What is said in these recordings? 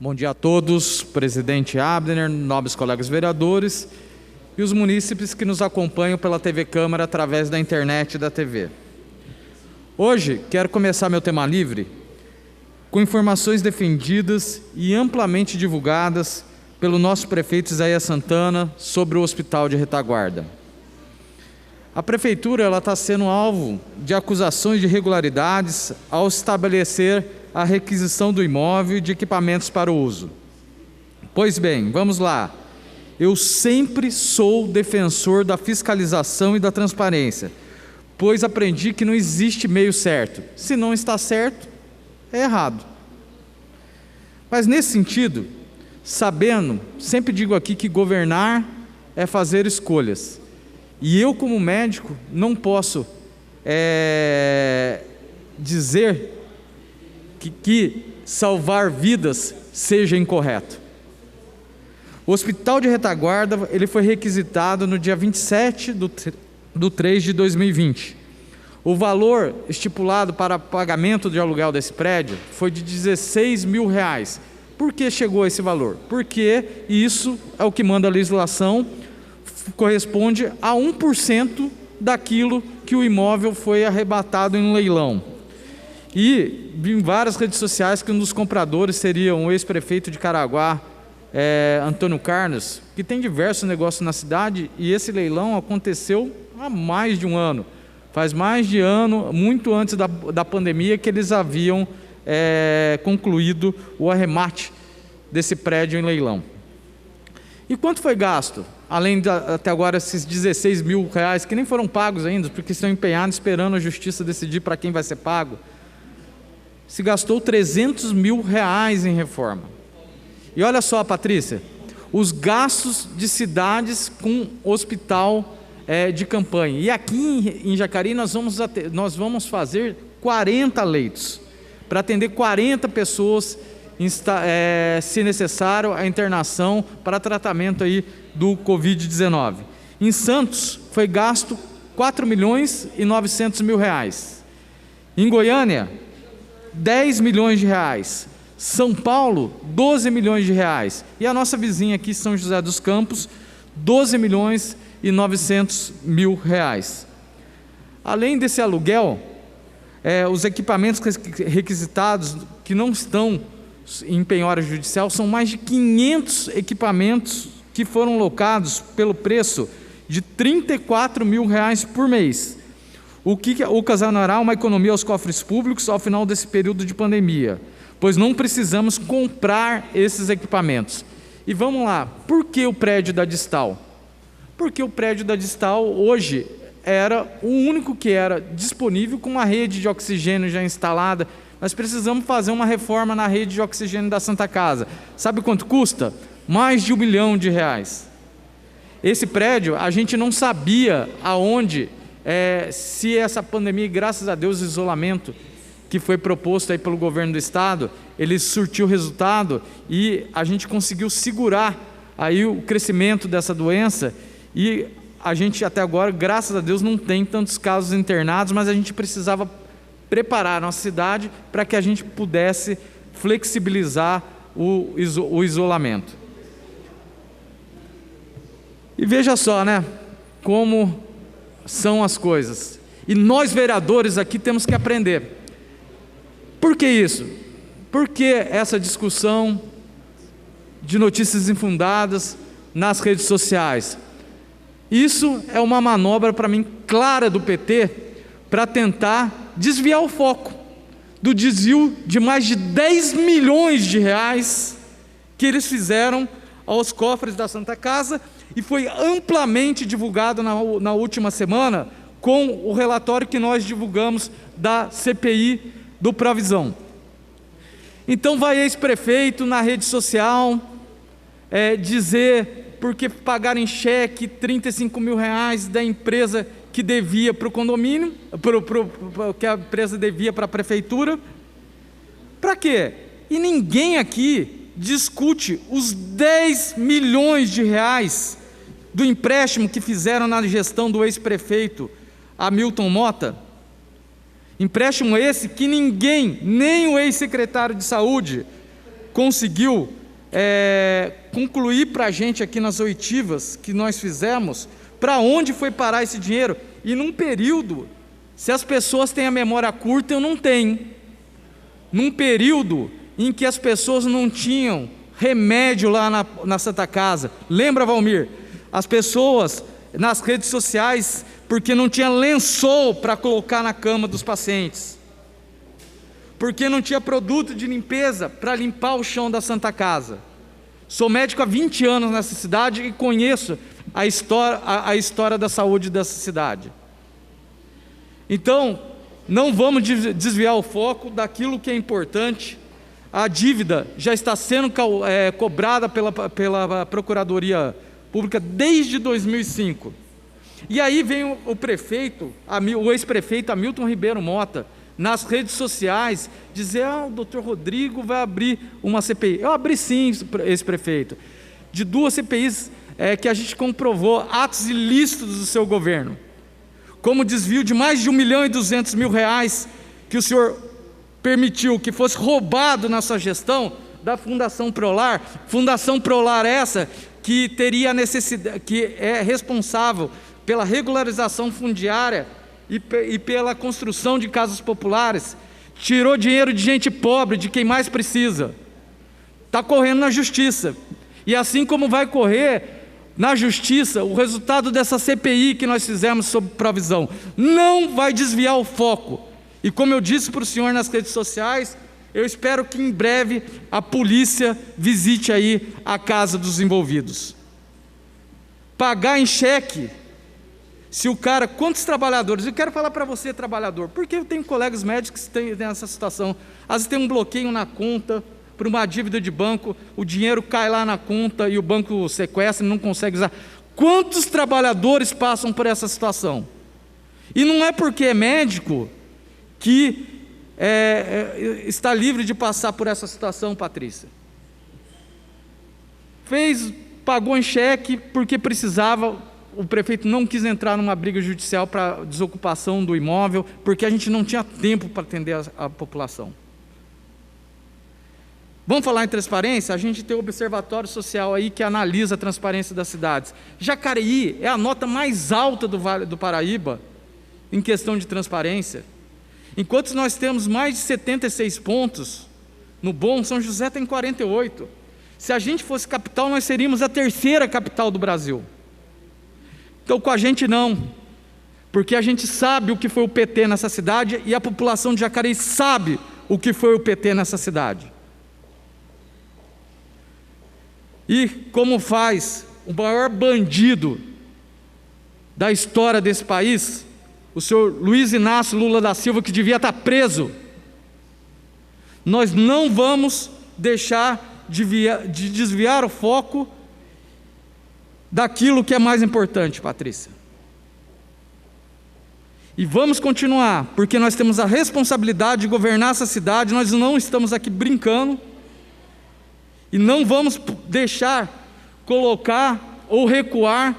Bom dia a todos, presidente Abner, nobres colegas vereadores e os munícipes que nos acompanham pela TV Câmara através da internet e da TV. Hoje quero começar meu tema livre com informações defendidas e amplamente divulgadas pelo nosso prefeito Isaías Santana sobre o Hospital de Retaguarda. A prefeitura está sendo alvo de acusações de irregularidades ao estabelecer a requisição do imóvel e de equipamentos para o uso. Pois bem, vamos lá. Eu sempre sou defensor da fiscalização e da transparência, pois aprendi que não existe meio certo. Se não está certo, é errado. Mas nesse sentido, sabendo, sempre digo aqui que governar é fazer escolhas. E eu, como médico, não posso dizer que salvar vidas seja incorreto. O Hospital de Retaguarda ele foi requisitado no dia 27/3 de 2020. O valor estipulado para pagamento de aluguel desse prédio foi de R$16 mil. Por que chegou a esse valor? Porque isso é o que manda a legislação, corresponde a 1% daquilo que o imóvel foi arrebatado em um leilão. E vi em várias redes sociais que um dos compradores seria o ex-prefeito de Caraguá, Antônio Carlos, que tem diversos negócios na cidade, e esse leilão aconteceu há mais de um ano. Faz mais de ano, muito antes da pandemia, que eles haviam concluído o arremate desse prédio em leilão. E quanto foi gasto? Além até agora esses R$16 mil, que nem foram pagos ainda, porque estão empenhados esperando a justiça decidir para quem vai ser pago. Se gastou R$300 mil em reforma. E olha só, Patrícia, os gastos de cidades com hospital de campanha. E aqui em Jacareí nós vamos fazer 40 leitos, para atender 40 pessoas, se necessário, a internação para tratamento aí do Covid-19. Em Santos foi gasto R$4.900.000. Em Goiânia, R$10 milhões. São Paulo, R$12 milhões. E a nossa vizinha aqui, São José dos Campos, R$12.900.000. Além desse aluguel, os equipamentos requisitados que não estão em penhora judicial são mais de 500 equipamentos que foram locados pelo preço de R$34 mil por mês, o que ocasionará uma economia aos cofres públicos ao final desse período de pandemia, pois não precisamos comprar esses equipamentos. E vamos lá, por que o prédio da Distal? Porque o prédio da Distal hoje era o único que era disponível com uma rede de oxigênio já instalada. Nós precisamos fazer uma reforma na rede de oxigênio da Santa Casa. Sabe quanto custa? Mais de R$1 milhão. Esse prédio, a gente não sabia aonde, se essa pandemia, graças a Deus, o isolamento que foi proposto aí pelo governo do estado, ele surtiu resultado e a gente conseguiu segurar aí o crescimento dessa doença, e a gente até agora, graças a Deus, não tem tantos casos internados, mas a gente precisava preparar a nossa cidade para que a gente pudesse flexibilizar o isolamento. E veja só, né, como são as coisas. E nós, vereadores, aqui temos que aprender. Por que isso? Por que essa discussão de notícias infundadas nas redes sociais? Isso é uma manobra, para mim, clara do PT, para tentar desviar o foco do desvio de mais de R$10 milhões que eles fizeram aos cofres da Santa Casa, e foi amplamente divulgado na última semana com o relatório que nós divulgamos da CPI do Provisão. Então vai ex-prefeito na rede social dizer porque pagaram em cheque R$35 mil da empresa que devia para o condomínio, que a empresa devia para a prefeitura. Para quê? E ninguém aqui discute os R$10 milhões do empréstimo que fizeram na gestão do ex-prefeito Hamilton Mota. Empréstimo esse que ninguém, nem o ex-secretário de saúde, conseguiu concluir para a gente aqui nas oitivas que nós fizemos, para onde foi parar esse dinheiro, e num período, se as pessoas têm a memória curta, eu não tenho, num período em que as pessoas não tinham remédio lá na Santa Casa. Lembra, Valmir? As pessoas nas redes sociais, porque não tinha lençol para colocar na cama dos pacientes, porque não tinha produto de limpeza para limpar o chão da Santa Casa. Sou médico há 20 anos nessa cidade e conheço a história da saúde dessa cidade. Então, não vamos desviar o foco daquilo que é importante. A dívida já está sendo cobrada pela Procuradoria Pública desde 2005. E aí vem o prefeito, o ex-prefeito Hamilton Ribeiro Mota, nas redes sociais, dizer: o doutor Rodrigo vai abrir uma CPI. Eu abri sim, ex-prefeito, de 2 CPIs que a gente comprovou atos ilícitos do seu governo, como desvio de mais de R$1.200.000 que o senhor permitiu que fosse roubado na sua gestão da Fundação Prolar. Fundação Prolar essa que teria necessidade, que é responsável pela regularização fundiária e pela construção de casas populares, tirou dinheiro de gente pobre, de quem mais precisa, está correndo na justiça, e assim como vai correr na justiça, o resultado dessa CPI que nós fizemos sobre provisão, não vai desviar o foco, e como eu disse para o senhor nas redes sociais, eu espero que em breve a polícia visite aí a casa dos envolvidos. Pagar em cheque, se o cara, quantos trabalhadores, eu quero falar para você, trabalhador, porque eu tenho colegas médicos que têm nessa situação, às vezes tem um bloqueio na conta, por uma dívida de banco, o dinheiro cai lá na conta e o banco sequestra e não consegue usar. Quantos trabalhadores passam por essa situação? E não é porque é médico que está livre de passar por essa situação, Patrícia. Pagou em cheque porque precisava. O prefeito não quis entrar numa briga judicial para desocupação do imóvel, porque a gente não tinha tempo para atender a população. Vamos falar em transparência? A gente tem o Observatório Social aí que analisa a transparência das cidades. Jacareí é a nota mais alta do Vale do Paraíba em questão de transparência. Enquanto nós temos mais de 76 pontos, no bom, São José tem 48. Se a gente fosse capital, nós seríamos a 3ª capital do Brasil. Então, com a gente não, porque a gente sabe o que foi o PT nessa cidade e a população de Jacareí sabe o que foi o PT nessa cidade. E como faz o maior bandido da história desse país, o senhor Luiz Inácio Lula da Silva, que devia estar preso, nós não vamos deixar de desviar o foco daquilo que é mais importante, Patrícia. E vamos continuar, porque nós temos a responsabilidade de governar essa cidade, nós não estamos aqui brincando, e não vamos deixar colocar ou recuar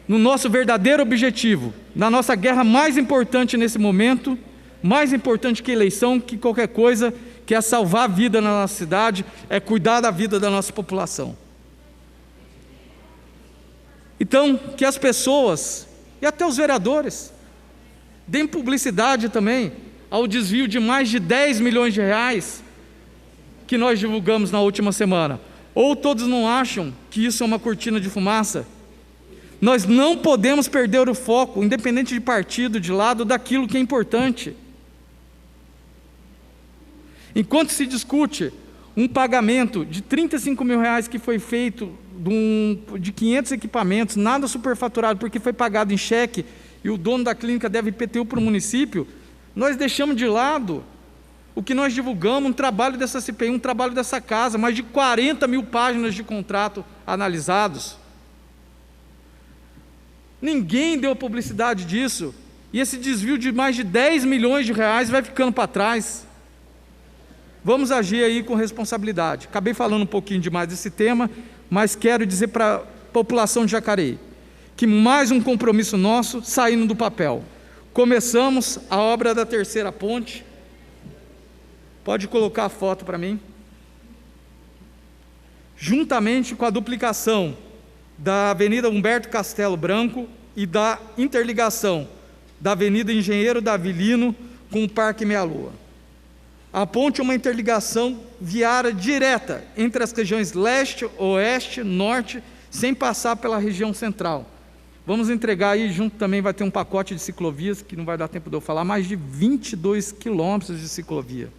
no nosso verdadeiro objetivo, na nossa guerra mais importante nesse momento, mais importante que eleição, que qualquer coisa, que é salvar a vida na nossa cidade, é cuidar da vida da nossa população. Então, que as pessoas, e até os vereadores, deem publicidade também ao desvio de mais de R$10 milhões que nós divulgamos na última semana. Ou todos não acham que isso é uma cortina de fumaça? Nós não podemos perder o foco, independente de partido, de lado, daquilo que é importante. Enquanto se discute um pagamento de R$35 mil que foi feito de 500 equipamentos, nada superfaturado, porque foi pagado em cheque, e o dono da clínica deve IPTU para o município, nós deixamos de lado o que nós divulgamos, um trabalho dessa CPI, um trabalho dessa casa, mais de 40 mil páginas de contrato analisados. Ninguém deu publicidade disso, e esse desvio de mais de R$10 milhões vai ficando para trás. Vamos agir aí com responsabilidade. Acabei falando um pouquinho demais desse tema, mas quero dizer para a população de Jacareí, que mais um compromisso nosso saindo do papel. Começamos a obra da 3ª ponte. Pode colocar a foto para mim. juntamente com a duplicação da Avenida Humberto Castelo Branco e da interligação da Avenida Engenheiro Davi Lino com o Parque Meia Lua. A ponte é uma interligação viária direta entre as regiões leste, oeste, norte, sem passar pela região central. Vamos entregar aí, junto também vai ter um pacote de ciclovias, que não vai dar tempo de eu falar, mais de 22 quilômetros de ciclovia.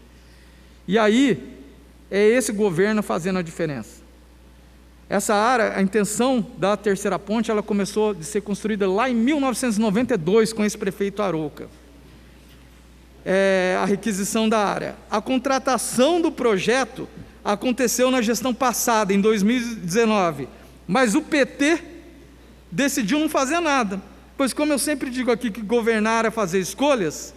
E aí, é esse governo fazendo a diferença. Essa área, a intenção da terceira ponte, ela começou a ser construída lá em 1992, com esse prefeito Arouca. A requisição da área. A contratação do projeto aconteceu na gestão passada, em 2019, mas o PT decidiu não fazer nada, pois como eu sempre digo aqui que governar é fazer escolhas,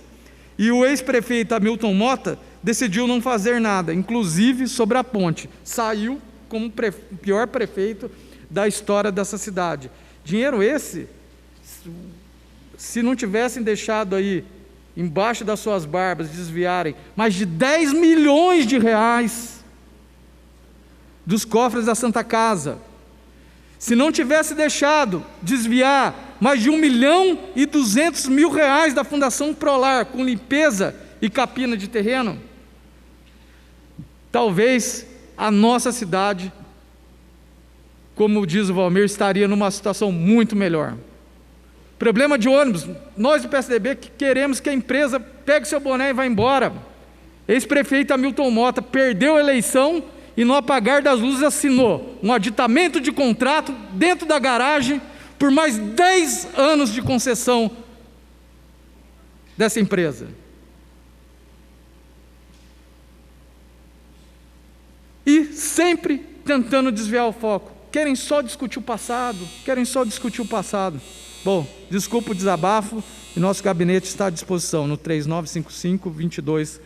e o ex-prefeito Hamilton Mota decidiu não fazer nada, inclusive sobre a ponte, saiu como o pior prefeito da história dessa cidade. Dinheiro esse, se não tivessem deixado aí, embaixo das suas barbas, desviarem mais de 10 milhões de reais dos cofres da Santa Casa, se não tivesse deixado desviar mais de 1.200.000 reais da Fundação Prolar, com limpeza e capina de terreno, talvez a nossa cidade, como diz o Valmir, estaria numa situação muito melhor. Problema de ônibus, nós do PSDB que queremos que a empresa pegue seu boné e vá embora. Ex-prefeito Hamilton Mota perdeu a eleição e no apagar das luzes assinou um aditamento de contrato dentro da garagem por mais 10 anos de concessão dessa empresa. E sempre tentando desviar o foco. Querem só discutir o passado, Bom, desculpa o desabafo, e nosso gabinete está à disposição no 3955-2209.